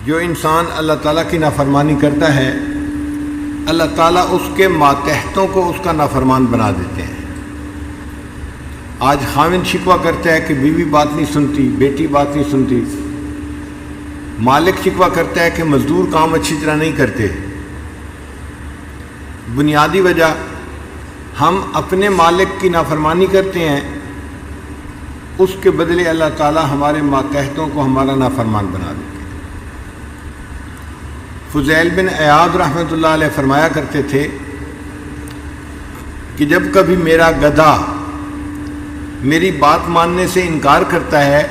جو انسان اللہ تعالیٰ کی نافرمانی کرتا ہے اللہ تعالیٰ اس کے ماتحتوں کو اس کا نافرمان بنا دیتے ہیں۔ آج خاوند شکوہ کرتا ہے کہ بیوی بات نہیں سنتی، بیٹی بات نہیں سنتی، مالک شکوہ کرتا ہے کہ مزدور کام اچھی طرح نہیں کرتے۔ بنیادی وجہ ہم اپنے مالک کی نافرمانی کرتے ہیں، اس کے بدلے اللہ تعالیٰ ہمارے ماتحتوں کو ہمارا نافرمان بنا دیتے ہیں۔ فضیل بن عیاض رحمۃ اللہ علیہ فرمایا کرتے تھے کہ جب کبھی میرا گدھا میری بات ماننے سے انکار کرتا ہے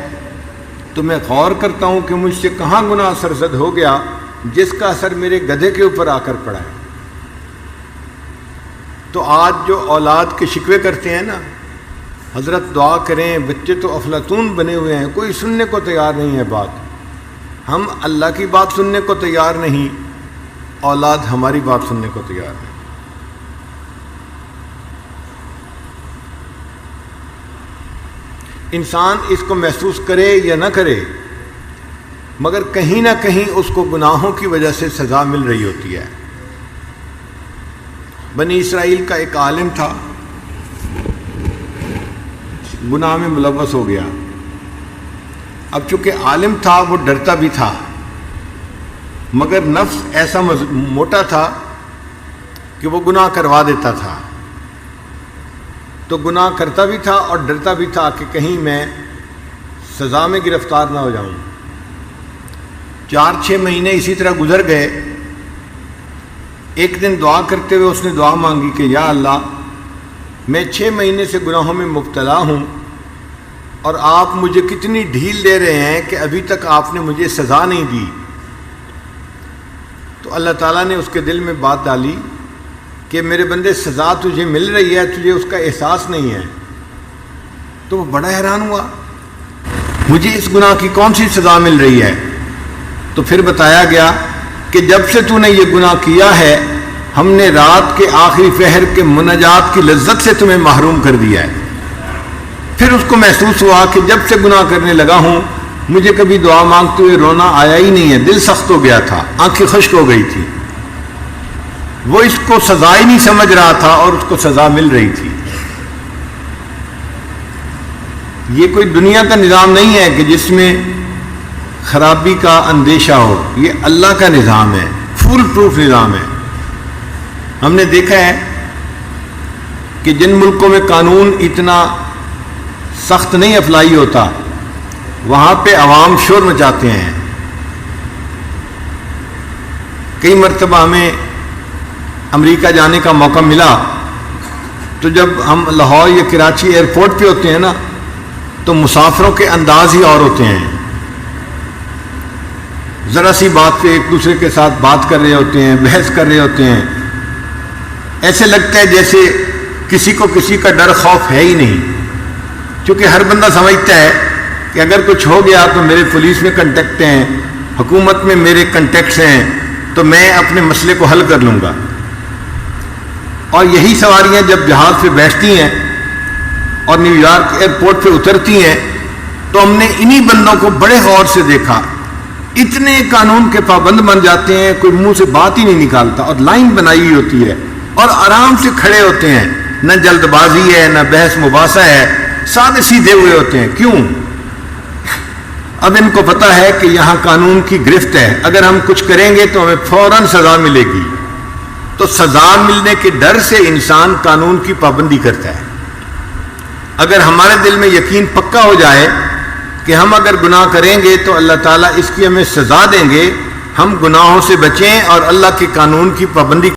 تو میں غور کرتا ہوں کہ مجھ سے کہاں گناہ سرزد ہو گیا جس کا اثر میرے گدھے کے اوپر آ کر پڑا ہے۔ تو آج جو اولاد کے شکوے کرتے ہیں نا، حضرت دعا کریں، بچے تو افلاطون بنے ہوئے ہیں، کوئی سننے کو تیار نہیں ہے بات، ہم اللہ کی بات سننے کو تیار نہیں، اولاد ہماری بات سننے کو تیار نہیں۔ انسان اس کو محسوس کرے یا نہ کرے مگر کہیں نہ کہیں اس کو گناہوں کی وجہ سے سزا مل رہی ہوتی ہے۔ بنی اسرائیل کا ایک عالم تھا، گناہ میں ملوث ہو گیا۔ اب چونکہ عالم تھا وہ ڈرتا بھی تھا، مگر نفس ایسا موٹا تھا کہ وہ گناہ کروا دیتا تھا، تو گناہ کرتا بھی تھا اور ڈرتا بھی تھا کہ کہیں میں سزا میں گرفتار نہ ہو جاؤں۔ 4-6 مہینے اسی طرح گزر گئے۔ ایک دن دعا کرتے ہوئے اس نے دعا مانگی کہ یا اللہ، میں 6 مہینے سے گناہوں میں مبتلا ہوں اور آپ مجھے کتنی ڈھیل دے رہے ہیں کہ ابھی تک آپ نے مجھے سزا نہیں دی۔ تو اللہ تعالیٰ نے اس کے دل میں بات ڈالی کہ میرے بندے سزا تجھے مل رہی ہے، تجھے اس کا احساس نہیں ہے۔ تو وہ بڑا حیران ہوا، مجھے اس گناہ کی کون سی سزا مل رہی ہے؟ تو پھر بتایا گیا کہ جب سے تو نے یہ گناہ کیا ہے ہم نے رات کے آخری پہر کے مناجات کی لذت سے تمہیں محروم کر دیا ہے۔ پھر اس کو محسوس ہوا کہ جب سے گناہ کرنے لگا ہوں مجھے کبھی دعا مانگتے ہوئے رونا آیا ہی نہیں ہے، دل سخت ہو گیا تھا، آنکھیں خشک ہو گئی تھی۔ وہ اس کو سزا ہی نہیں سمجھ رہا تھا اور اس کو سزا مل رہی تھی۔ یہ کوئی دنیا کا نظام نہیں ہے کہ جس میں خرابی کا اندیشہ ہو، یہ اللہ کا نظام ہے، فول پروف نظام ہے۔ ہم نے دیکھا ہے کہ جن ملکوں میں قانون اتنا سخت نہیں اپلائی ہوتا وہاں پہ عوام شور مچاتے ہیں۔ کئی مرتبہ ہمیں امریکہ جانے کا موقع ملا تو جب ہم لاہور یا کراچی ایئرپورٹ پہ ہوتے ہیں نا تو مسافروں کے انداز ہی اور ہوتے ہیں، ذرا سی بات پہ ایک دوسرے کے ساتھ بات کر رہے ہوتے ہیں، بحث کر رہے ہوتے ہیں، ایسے لگتا ہے جیسے کسی کو کسی کا ڈر خوف ہے ہی نہیں، کیونکہ ہر بندہ سمجھتا ہے کہ اگر کچھ ہو گیا تو میرے پولیس میں کنٹیکٹ ہیں، حکومت میں میرے کنٹیکٹس ہیں، تو میں اپنے مسئلے کو حل کر لوں گا۔ اور یہی سواریاں جب جہاز پہ بیٹھتی ہیں اور نیو یارک ایئرپورٹ پہ اترتی ہیں تو ہم نے انہی بندوں کو بڑے غور سے دیکھا، اتنے قانون کے پابند بن جاتے ہیں، کوئی منہ سے بات ہی نہیں نکالتا اور لائن بنائی ہوئی ہوتی ہے اور آرام سے کھڑے ہوتے ہیں، نہ جلد بازی ہے نہ بحث مباحثہ ہے، سادے سیدھے ہوئے ہوتے ہیں۔ کیوں؟ اب ان کو پتہ ہے کہ یہاں قانون کی گرفت ہے، اگر ہم کچھ کریں گے تو ہمیں فوراً سزا ملے گی، تو سزا ملنے کے ڈر سے انسان قانون کی پابندی کرتا ہے۔ اگر ہمارے دل میں یقین پکا ہو جائے کہ ہم اگر گناہ کریں گے تو اللہ تعالیٰ اس کی ہمیں سزا دیں گے، ہم گناہوں سے بچیں اور اللہ کے قانون کی پابندی